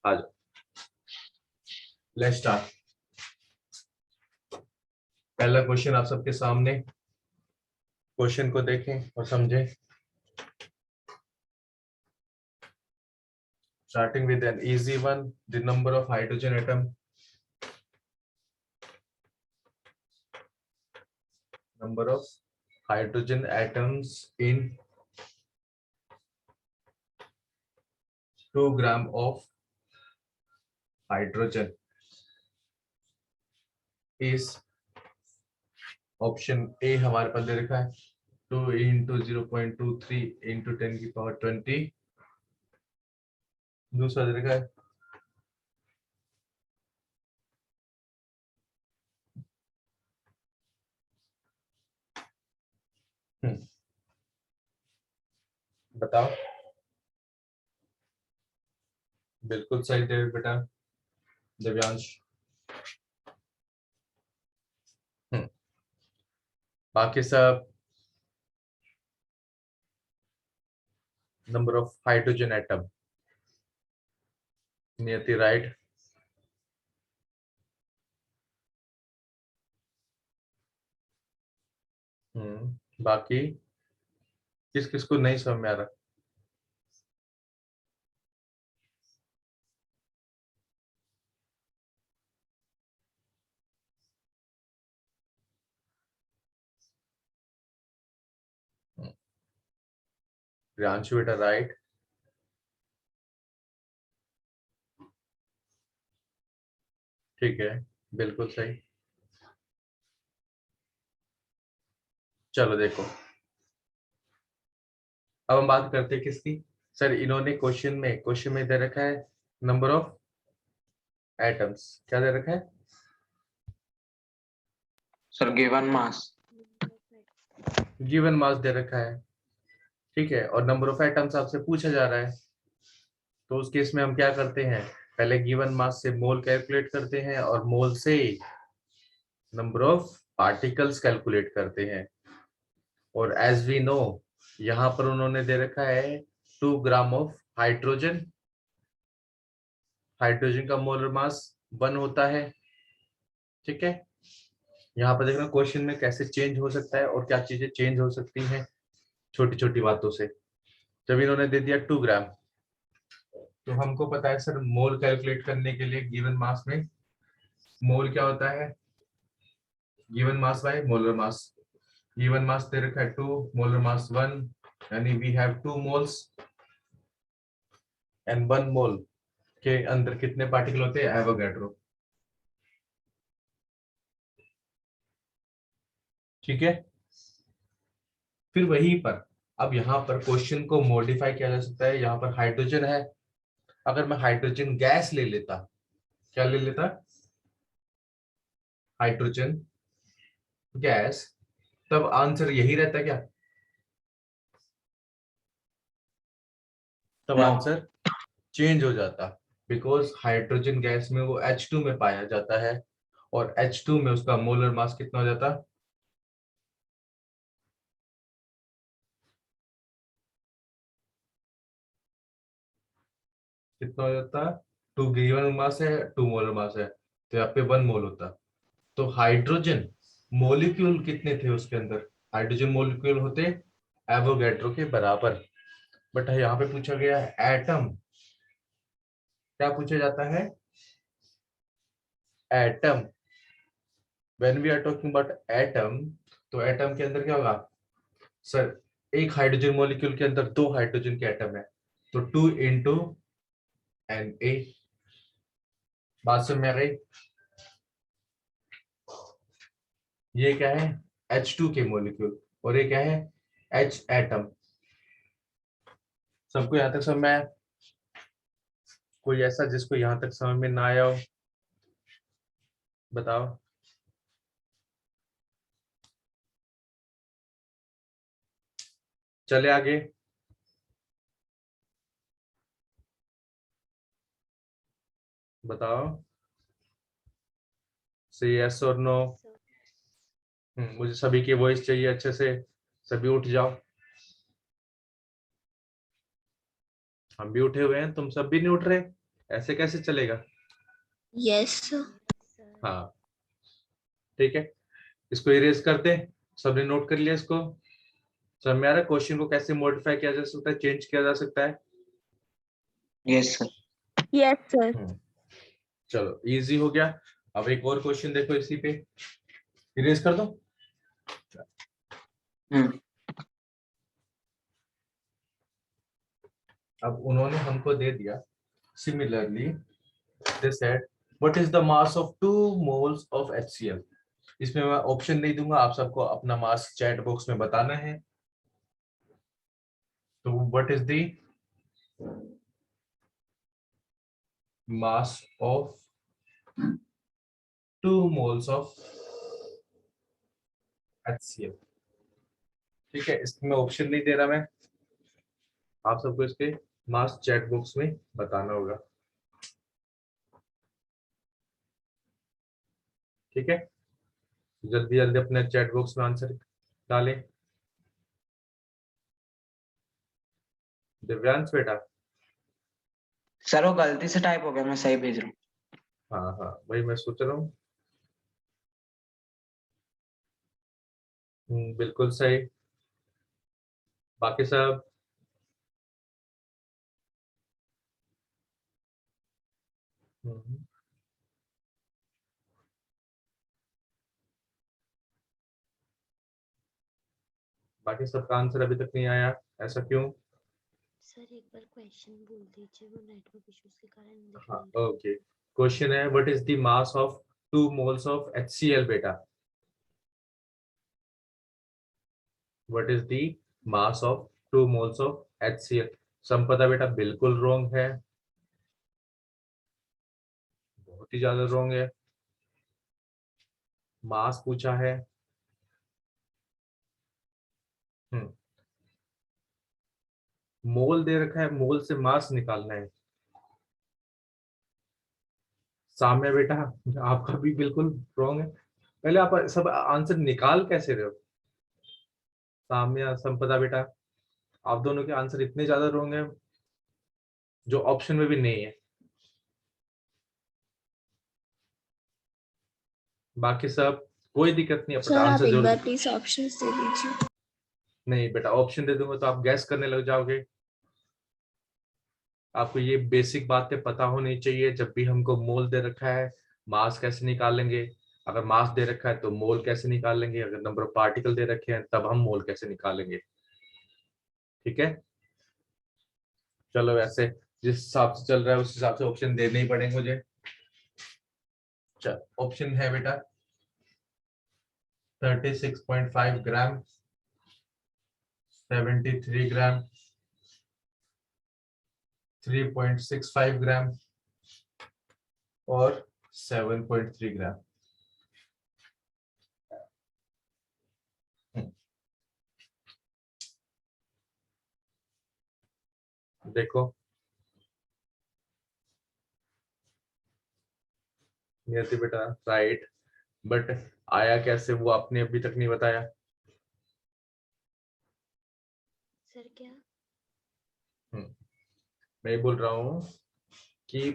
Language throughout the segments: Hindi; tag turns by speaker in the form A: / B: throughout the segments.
A: आ जाओ, लेट्स स्टार्ट। पहला क्वेश्चन आप सबके सामने, क्वेश्चन को देखें और समझें। Starting with an easy one, the number of hydrogen atom. Number of hydrogen atoms in 2 gram of hydrogen is option A हमारे पास दे रखा है 2 into 0.23 into 10 की पावर 20। दूसरा दे रखा है बताओ। बिल्कुल सही दे बेटा दिव्यांश। बाकी सब नंबर ऑफ हाइड्रोजन एटम, नियति राइट। बाकी किस किस को नहीं समझ में आ रहा? प्रियांशु बेटा राइट। ठीक है, बिल्कुल सही। चलो देखो, अब हम बात करते हैं किसकी। सर इन्होंने क्वेश्चन में दे रखा है नंबर ऑफ एटम्स। क्या दे रखा है
B: sir? Given mass.
A: Given mass दे रखा है, ठीक है, और नंबर ऑफ एटम्स आपसे पूछा जा रहा है। तो उस केस में हम क्या करते हैं, पहले गिवन मास से मोल कैलकुलेट करते हैं और मोल से नंबर ऑफ पार्टिकल्स कैलकुलेट करते हैं। और एज वी नो, यहाँ पर उन्होंने दे रखा है 2 ग्राम ऑफ हाइड्रोजन। हाइड्रोजन का मोलर मास 1 होता है, ठीक है। यहाँ पर देखना क्वेश्चन में कैसे चेंज हो सकता है और क्या चीजें चेंज हो सकती हैं छोटी छोटी बातों से। जब इन्होंने दे दिया 2 ग्राम, तो हमको पता है सर मोल कैलकुलेट करने के लिए गिवन मास में मोल क्या होता है, given mass by molar mass. Given mass दे रखा है 2, मोलर मास 1, यानी we have 2 moles and 1 mole के अंदर कितने पार्टिकल होते हैं, एवोगैड्रो। ठीक है, फिर वहीं पर अब यहाँ पर क्वेश्चन को मॉडिफाई किया जा सकता है। यहाँ पर हाइड्रोजन है, अगर मैं हाइड्रोजन गैस ले लेता, क्या ले लेता, हाइड्रोजन गैस, तब आंसर यही रहता क्या? तब
B: नो।
A: आंसर चेंज हो जाता, बिकॉज हाइड्रोजन गैस में वो H2 में पाया जाता है और H2 में उसका मोलर मास कितना हो जाता, कितना हो जाता, 2 गिवन मास है, 2 मोलर मास है, तो यहाँ पे 1 मोल होता। तो हाइड्रोजन मोलिक्यूल कितने थे उसके अंदर, हाइड्रोजन मोलिक्यूल होते एवोगैड्रो के बराबर। बट यहाँ पे पूछा गया है एटम, क्या पूछा जाता है, atom. When we are talking about atom, तो एटम के अंदर क्या होगा सर, एक हाइड्रोजन मॉलिक्यूल के अंदर 2 हाइड्रोजन के एटम है, तो 2 इंटू एन ए। बात समझ में आ गई? ये क्या है, H2 के मॉलिक्यूल, और ये क्या है, H एटम। सबको यहां तक समझ में आया? कोई ऐसा जिसको यहां तक समझ में ना आया हो, बताओ। चले आगे। बताओ, से यस और नो। मुझे सभी की वॉइस चाहिए अच्छे से, सभी उठ जाओ। हम भी उठे हुए हैं, तुम सब भी नहीं उठ रहे, ऐसे कैसे चलेगा?
C: यस
A: हाँ ठीक है, इसको इरेज करते हैं। सबने नोट कर लिया इसको? समझ में आ रहा है क्वेश्चन को कैसे मॉडिफाई किया जा सकता है, चेंज किया जा सकता है?
B: Yes sir.
C: यस सर
A: चलो इजी हो गया। अब एक और क्वेश्चन देखो, इसी पे इरेज कर दो। अब उन्होंने हमको दे दिया, similarly they said what is the mass of 2 moles of HCl। इसमें मैं ऑप्शन नहीं दूंगा, आप सबको अपना मास चैट बॉक्स में बताना है। तो what is the mass of 2 moles of HCl? ठीक है, इसमें ऑप्शन नहीं दे रहा मैं, आप सबको इसके मास चैट बॉक्स में बताना होगा। ठीक है, जल्दी जल्दी अपने चैट बॉक्स में आंसर डालें। दिव्यांश बेटा।
B: सर वो गलती से टाइप हो गया, मैं सही भेज रहा हूँ।
A: हाँ हाँ वही मैं सोच रहा हूँ। बिल्कुल सही। बाकी सब? हम्म, बाकी सबका आंसर अभी तक नहीं आया, ऐसा क्यों?
D: सर एक बार क्वेश्चन बोल दीजिए, वो नेटवर्क इश्यूज के कारण दिख
A: हाँ
D: नहीं रहा।
A: ओके, क्वेश्चन है what is the mass of 2 moles of HCl बेटा? What is the mass of 2 moles of HCl? संपदा बेटा बिल्कुल रॉन्ग है, बहुत ही ज्यादा रॉन्ग है। मास पूछा है। मोल दे रखा है, मोल से मास निकालना है। साम्य बेटा आपका भी बिल्कुल रॉन्ग है। पहले आप सब आंसर निकाल कैसे रहे हो? साम्य संपदा बेटा, आप दोनों के आंसर इतने ज्यादा रॉन्ग है जो ऑप्शन में भी नहीं है। बाकी सब कोई दिक्कत नहीं, अपना
C: सर आप
A: आंसर
C: एक
A: जरूर।
C: बार प्लीज ऑप्शंस दे दीजिए।
A: नहीं बेटा, ऑप्शन दे दूंगा तो आप गैस करने लग जाओगे। आपको ये बेसिक बातें पता होनी चाहिए, जब भी हमको मोल दे रखा है मास कैसे निकालेंगे, अगर मास दे रखा है तो मोल कैसे निकालेंगे, अगर नंबर ऑफ पार्टिकल दे रखे हैं तब हम मोल कैसे निकालेंगे। ठीक है, चलो वैसे जिस हिसाब से चल रहा है उस हिसाब से ऑप्शन देने ही पड़ेंगे मुझे। चल ऑप्शन है बेटा 36.5 ग्राम, 73 ग्राम, 3.65 ग्राम और 7.3 ग्राम। देखो नियति बेटा राइट, बट आया कैसे वो आपने अभी तक नहीं बताया।
D: सर क्या?
A: मैं बोल रहा हूँ कि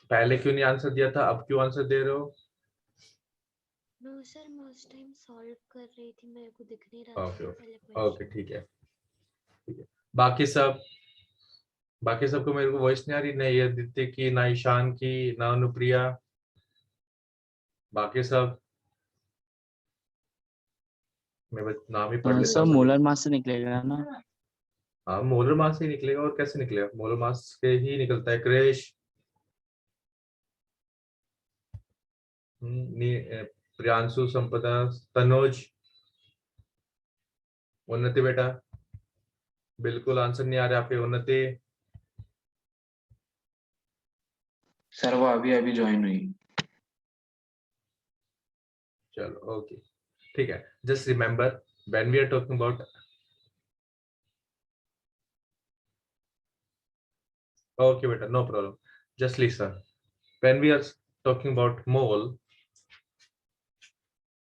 A: पहले क्यों नहीं आंसर दिया था, अब क्यों आंसर दे रहे हो?
D: नो सर, मैं उस टाइम सॉल्व कर रही थी, मेरे को दिख नहीं रहा
A: ओके
D: था
A: ओके
D: पहले
A: ओके
D: क्वेश्चन।
A: ठीक है ठीक है। बाकी सब, बाकी सबको मेरे को वॉइस नहीं आ रही, ना ये आदित्य की, ना ईशान की, ना अनुप्रिया। बाकी सब मैं बस नाम ही पढ़ लेता
E: सर
A: हूँ सभी।
E: मोलर मास से निकलेगा ना?
A: हाँ मोलर मास से ही निकलेगा, और कैसे निकलेगा? मोलर मास के ही निकलता है क्रेश। प्रियांशु, संपदा, तनुज, उन्नति बेटा बिल्कुल आंसर नहीं आ रहा आपके। उन्नति
B: सर वो अभी अभी ज्वाइन हुई।
A: चलो ओके ठीक है, just remember when we are talking about, okay बेटा no problem, just listen, when we are talking about mole,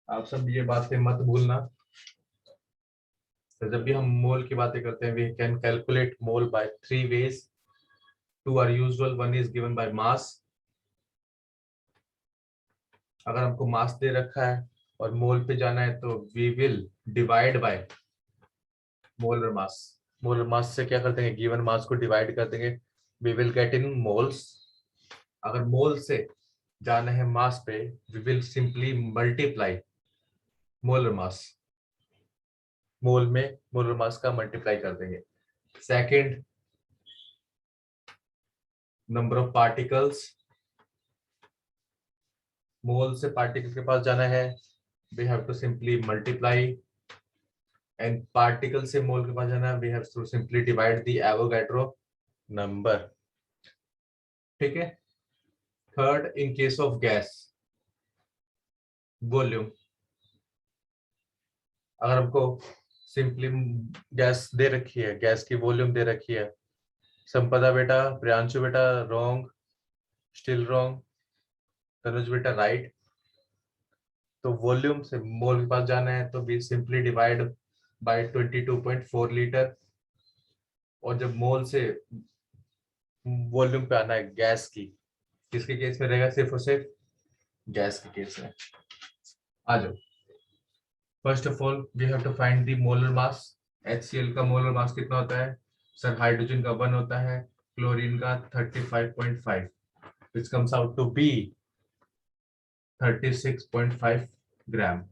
A: आप सब ये बातें मत भूलना। तो जब भी हम मोल की बातें करते हैं we can calculate mole by 3 ways। 2 are usual, 1 is given by mass. अगर हमको मास दे रखा है और मोल पे जाना है तो we will divide by molar mass. Molar mass से क्या कर देंगे, गिवन मास को डिवाइड कर देंगे, we will get in moles. अगर मोल से जाना है मास पे, we will simply multiply molar mass. Mole में मोलर मास का मल्टीप्लाई कर देंगे. Second, number of particles. Mole से पार्टिकल के पास जाना है, we have to simply multiply. And particle से मोल के पास जाना है, we have to simply divide the Avogadro number. ठीक है. Third, in case of gas, volume. अगर हमको सिंपली गैस दे रखी है, गैस की वॉल्यूम दे रखी है, संपदा बेटा, प्रियांशु बेटा रॉन्ग, स्टिल रॉन्ग, तनुज बेटा राइट. तो वॉल्यूम से मोल के पास जाना है तो we simply divide by 22.4 litre. और जब मोल से वॉल्यूम पे आना है गैस की, किसके केस में रहेगा, सिर्फ और सिर्फ गैस के केस में. आ जाओ. First of all we have to find the molar mass. HCl का मोलर मास कितना होता है सर? हाइड्रोजन का 1 होता है, क्लोरीन का 35.5, which comes out to be 36.5 gram.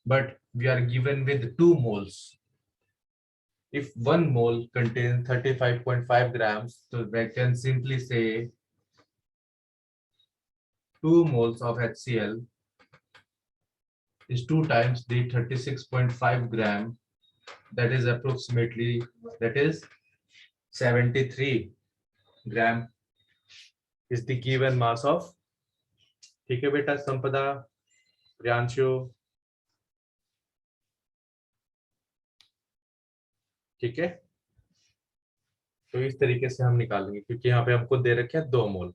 A: But we are given with 2 moles. If 1 mole contains 35.5 grams, so we can simply say 2 moles of HCl is 2 times the 36.5 gram. That is approximately, that is 73 gram is the given mass of. ठीक है बेटा संपदा, प्रियांशु, ठीक है. तो इस तरीके से हम निकालेंगे, क्योंकि यहाँ पे हमको दे रखे हैं 2 मोल.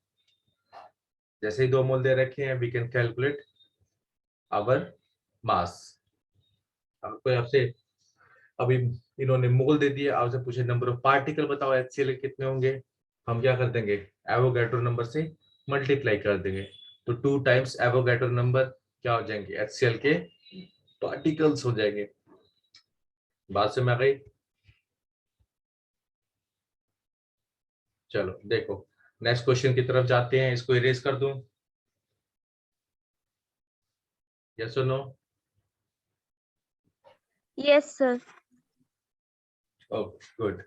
A: जैसे ही 2 मोल दे रखे हैं, वी कैन कैलकुलेट आवर मास. अब कोई आपसे, अभी इन्होंने मोल दे दिया, आपसे पूछे नंबर ऑफ पार्टिकल बताओ HCl कितने होंगे, हम क्या कर देंगे, एवोगैड्रो नंबर से मल्टीप्लाई कर देंगे. तो 2 टाइम्स एवोगैड्रो नंबर क्या हो जाएंगे, HCl के पार्टिकल्स हो जाएंगे. बात से में आ गई. चलो देखो नेक्स्ट क्वेश्चन की तरफ जाते हैं. इसको इरेज कर दूं, यस और no?
C: Yes, sir.
A: Okay good.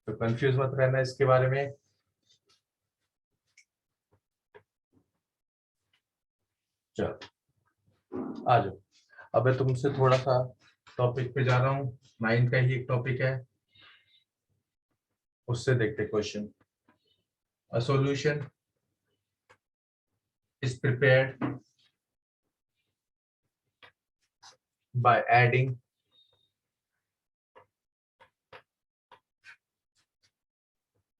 A: तो कंफ्यूज मत रहना इसके बारे में. चलो आ जाओ. अब मैं तुमसे थोड़ा सा टॉपिक पे जा रहा हूँ. 9th का ही एक टॉपिक है, उससे देखते question. A solution is prepared by adding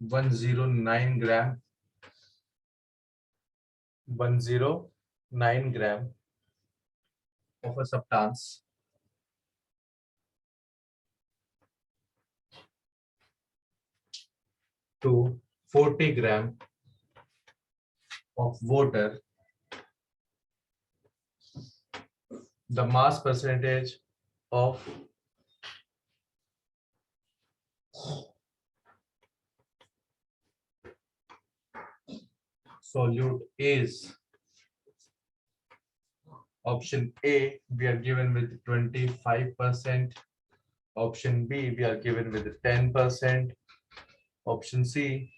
A: 109 gram of a substance to 40 gram of water. The mass percentage of solute is, option A we are given with 25%, option B we are given with 10%, option C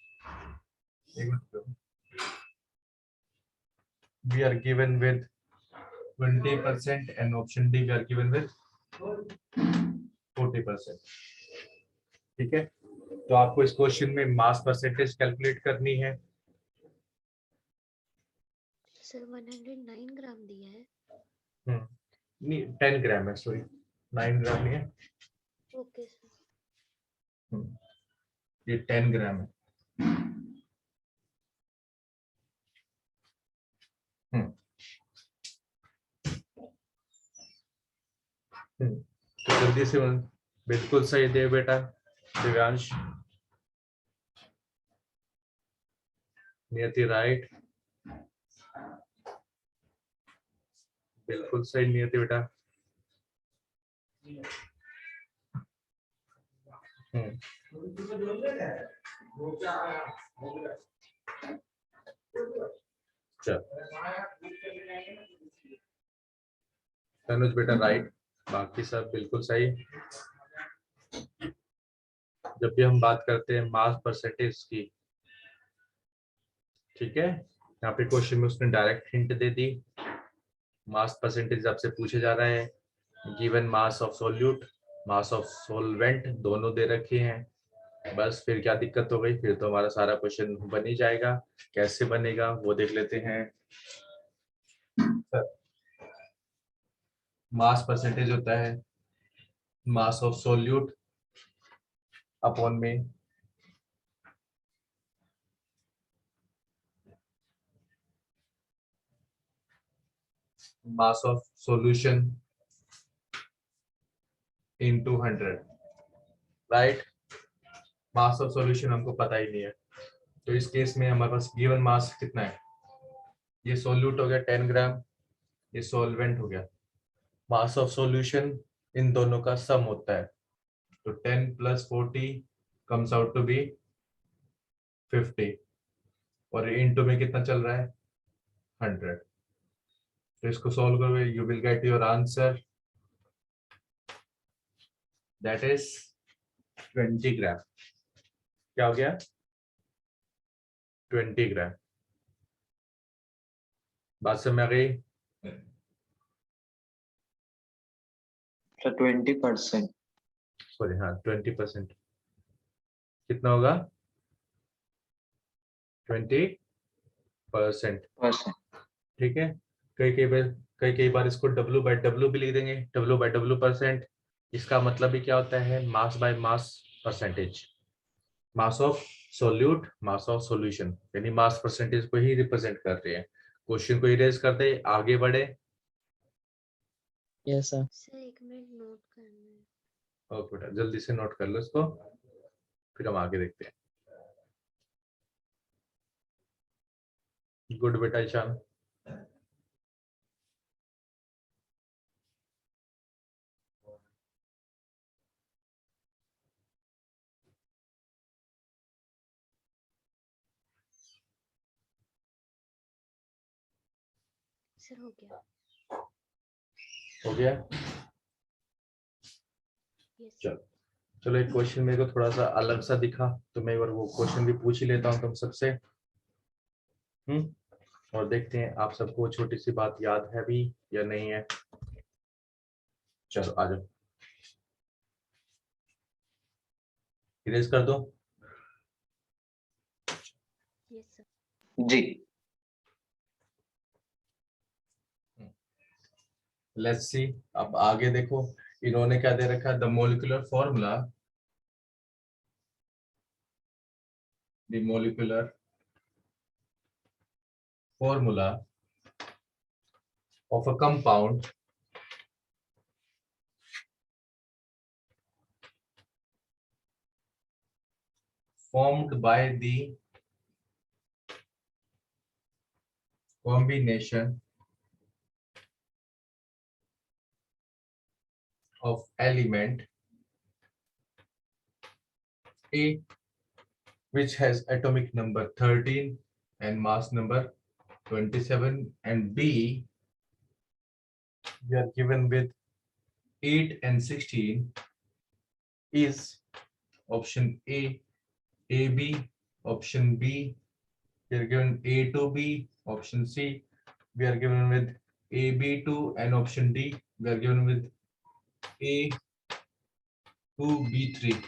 A: we are given with 20%, and option D we are given with 40%. ठीक है. तो आपको इस क्वेश्चन में मास परसेंटेज कैलकुलेट करनी है.
D: सर 109 ग्राम दिया है.
A: नहीं 10 ग्राम है, सॉरी 9 ग्राम नहीं है.
D: Okay sir.
A: ये 10 ग्राम है. तो जल्दी से बिल्कुल सही दे बेटा दिव्यांश। नियति राइट, बिल्कुल सही नियति बेटा। चल तनुज बेटा राइट, बाकी सब बिल्कुल सही। जब भी हम बात करते हैं मास परसेंटेज की, ठीक है, यहाँ पे क्वेश्चन में उसने डायरेक्ट हिंट दे दी। मास परसेंटेज आपसे पूछे जा रहा है, given mass of solute, mass of solvent दोनों दे रखे हैं। बस फिर क्या दिक्कत हो गई, फिर तो हमारा सारा क्वेश्चन बन ही जाएगा। कैसे बनेगा वो देख लेते हैं। मास परसेंटेज होता है मास ऑफ सोल्यूट अपॉन में mass of solution into 100, right. Mass of solution हमको पता ही नहीं है, तो इस केस में हमारे पास गिवन मास कितना है, ये सोल्यूट हो गया 10 ग्राम, ये सॉल्वेंट हो गया। मास ऑफ सॉल्यूशन इन दोनों का सम होता है, तो 10 + 40 कम्स आउट टू बी 50, और इनटू में कितना चल रहा है 100। तो इसको सॉल्व करोगे, you will get your answer, that is 20 ग्राम। क्या हो गया 20 ग्राम। बात समझ आ गई?
B: तो 20%।
A: सॉरी हाँ 20%। कितना होगा 20%। ठीक है, कई बार इसको W/W भी लिख देंगे, W/W%। इसका मतलब ही क्या होता है, mass by mass percentage, mass of solute mass of solution, यानी मास परसेंटेज को ही रिप्रेजेंट कर रहे हैं। क्वेश्चन को इरेज कर दे, आगे बढ़े।
E: Yes sir.
D: Sir 1 minute note करना है।
A: ओके बेटा जल्दी से नोट कर लो इसको, फिर हम आगे देखते हैं। गुड बेटा ईशान।
D: सर हो गया।
A: हो गया?
D: यस
A: चलो चलो, एक क्वेश्चन मेरे को थोड़ा सा अलग सा दिखा, तो मैं एक बार वो क्वेश्चन भी पूछ ही लेता हूँ तुम सबसे। और देखते हैं आप सबको वो छोटी सी बात याद है भी या नहीं है। चलो आ जाओ, इरेज कर दो।
D: Yes sir.
B: जी।
A: लेट्स सी, अब आगे देखो, इन्होंने क्या दे रखा है, the molecular formula, the molecular formula of a compound formed by the combination of element A, which has atomic number 13 and mass number 27, and B, we are given with 8 and 16, is option A, AB, option B, we are given A to B, option C, we are given with AB2, and option D, we are given with A2B3.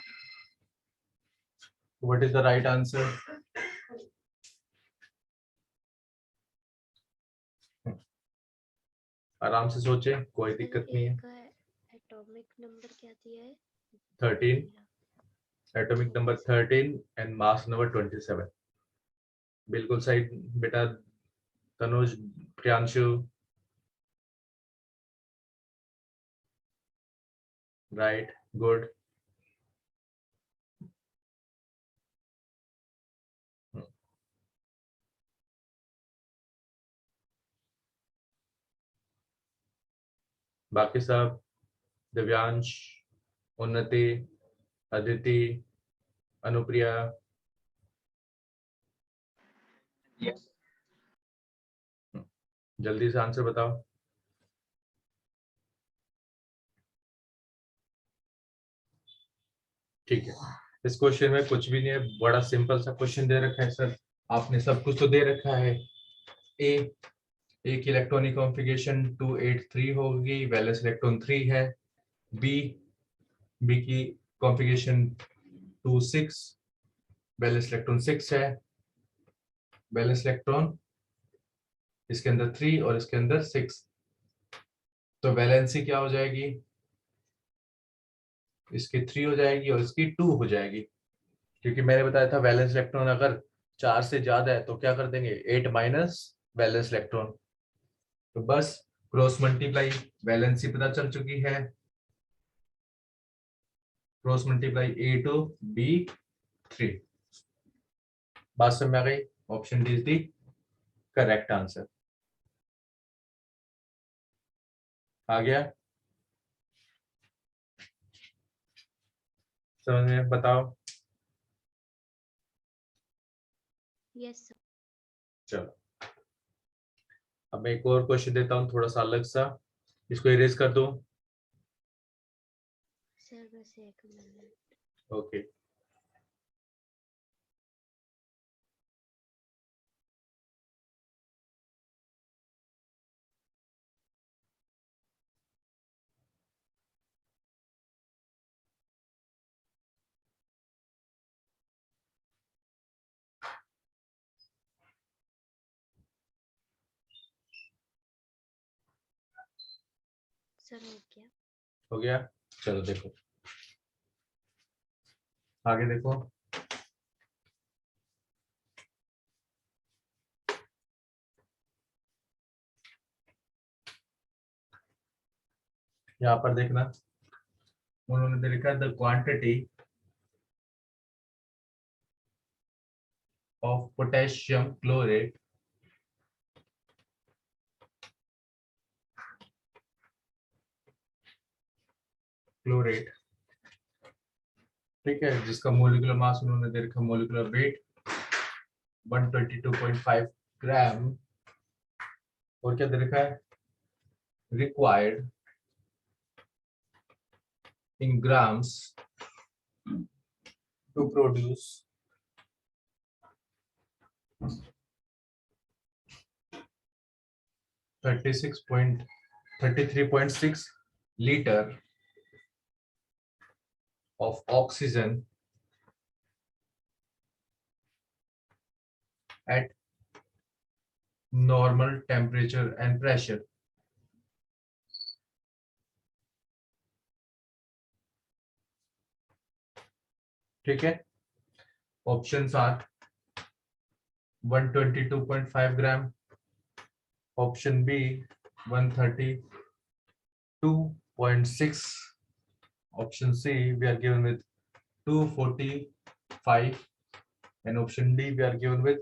A: What is the right answer? आराम से सोचे, कोई दिक्कत नहीं है।
D: का एटॉमिक नंबर क्या दिया है?
A: 13, atomic number 13 and mass number 27। बिल्कुल सही बेटा तनुज, प्रियांशु। Right, good. बाकी सब दिव्यांश, उन्नति, अदिति, अनुप्रिया,
B: यस
A: जल्दी से आंसर बताओ। ठीक है, इस क्वेश्चन में कुछ भी नहीं है, बड़ा सिंपल सा क्वेश्चन दे रखा है सर, आपने सब कुछ तो दे रखा है। ए की इलेक्ट्रॉनिक कॉन्फ़िगरेशन 283 होगी, वैलेंस इलेक्ट्रॉन 3 है। बी की कॉन्फ़िगरेशन 26, वैलेंस इलेक्ट्रॉन 6 है। वैलेंस इलेक्ट्रॉन इसके अंदर 3 और इसके अंदर 6, तो वैलेंसी क्या हो जाएगी, इसकी 3 हो जाएगी और इसकी 2 हो जाएगी, क्योंकि मैंने बताया था वैलेंस इलेक्ट्रॉन अगर 4 से ज्यादा है तो क्या कर देंगे, 8 माइनस वैलेंस इलेक्ट्रॉन। तो बस क्रॉस मल्टीप्लाई, वैलेंसी पता चल चुकी है, क्रॉस मल्टीप्लाई A2B3, बात समझ में आ गई। Option D is the correct answer. आ गया समझ में, बताओ।
D: Yes sir.
A: चलो अब मैं एक और क्वेश्चन देता हूँ, थोड़ा सा अलग सा, इसको इरेज कर दो।
D: सर बस एक मिनट।
A: ओके
D: सर हो गया।
A: हो गया, चलो देखो आगे देखो। यहाँ पर देखना, उन्होंने दे लिखा the quantity of potassium chlorate ठीक है, जिसका मोलिकुलर मास उन्होंने दे रखा, मोलिकुलर वेट 122.5 ग्राम, और क्या दे रखा है, required in grams to produce 33.6 liter of oxygen at normal temperature and pressure. ठीक है, options are 122.5 gram, option B 132.6, option C we are given with 245, and option D we are given with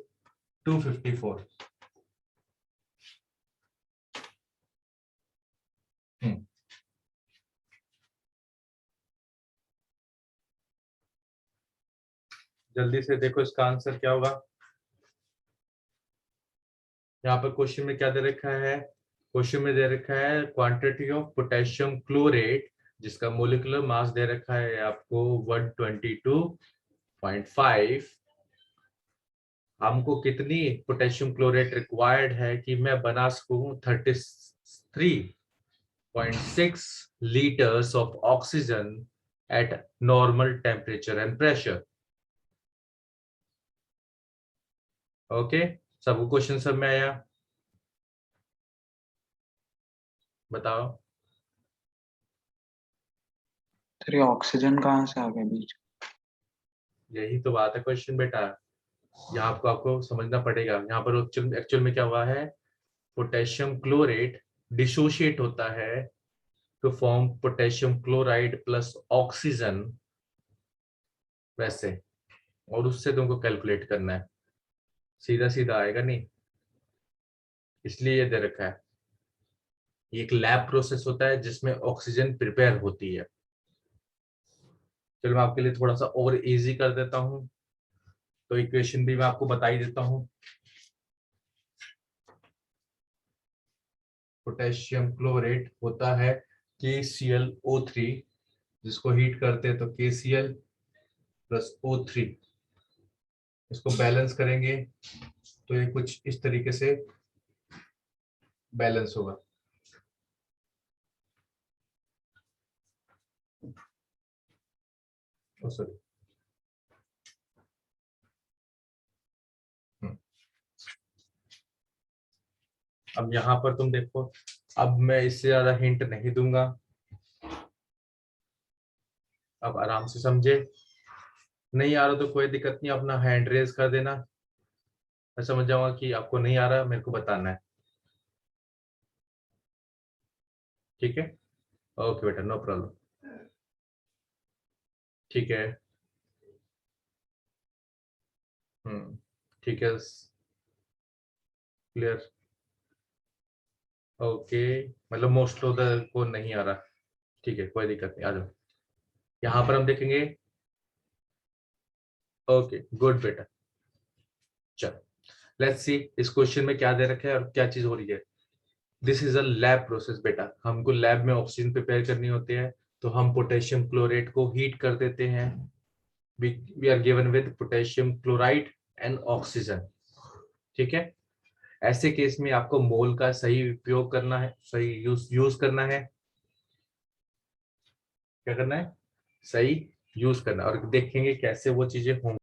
A: 254. जल्दी से देखो इसका आंसर क्या होगा। यहाँ पर क्वेश्चन में क्या दे रखा है, क्वेश्चन में दे रखा है क्वांटिटी ऑफ पोटेशियम क्लोरेट, जिसका मोलिकुलर मास दे रखा है आपको 122.5। हमको कितनी पोटेशियम क्लोरेट रिक्वायर्ड है कि मैं बना सकूं 33.6 litres of oxygen eight normal temperature and pressure. Okay, सबको क्वेश्चन सब में आया, बताओ।
B: सर ऑक्सीजन कहाँ से आ गया बीच?
A: यही तो बात है क्वेश्चन बेटा, यहाँ आपको समझना पड़ेगा। यहाँ पर एक्चुअल में क्या हुआ है, पोटेशियम क्लोरेट डिसोशिएट होता है to form potassium chloride plus oxygen, वैसे, और उससे तुमको कैलकुलेट करना है। सीधा सीधा आएगा नहीं, इसलिए ये दे रखा है। ये एक लैब प्रोसेस होता है जिसमें ऑक्सीजन प्रिपेयर होती है। चलो मैं आपके लिए थोड़ा सा और इजी कर देता हूं, तो इक्वेशन भी मैं आपको बता ही देता हूं। पोटेशियम क्लोरेट होता है KClO3, जिसको हीट करते हैं तो KCl प्लस O3, इसको बैलेंस करेंगे तो ये कुछ इस तरीके से बैलेंस होगा। सॉरी, अब यहाँ पर तुम देखो, अब मैं इससे ज्यादा हिंट नहीं दूंगा, अब आराम से समझे। नहीं आ रहा तो कोई दिक्कत नहीं, अपना हैंड रेज कर देना, मैं समझ जाऊंगा कि आपको नहीं आ रहा, मेरे को बताना है। ठीक है, ओके बेटा, नो प्रॉब्लम। ठीक है, ठीक है, क्लियर, ओके। मतलब मोस्ट ऑफ द को नहीं आ रहा, ठीक है, कोई दिक्कत नहीं, आ जाओ। यहाँ पर हम देखेंगे, ओके गुड बेटा। चलो लेट्स सी इस क्वेश्चन में क्या दे रखा है और क्या चीज हो रही है। This is a lab process बेटा, हमको लैब में ऑक्सीजन प्रिपेयर करनी होती है, तो हम पोटेशियम क्लोरेट को हीट कर देते हैं। We are given with potassium chloride and oxygen. ठीक है, ऐसे केस में आपको मोल का सही उपयोग करना है, सही यूज करना है। क्या करना है? सही यूज करना, और देखेंगे कैसे वो चीजें होंगी।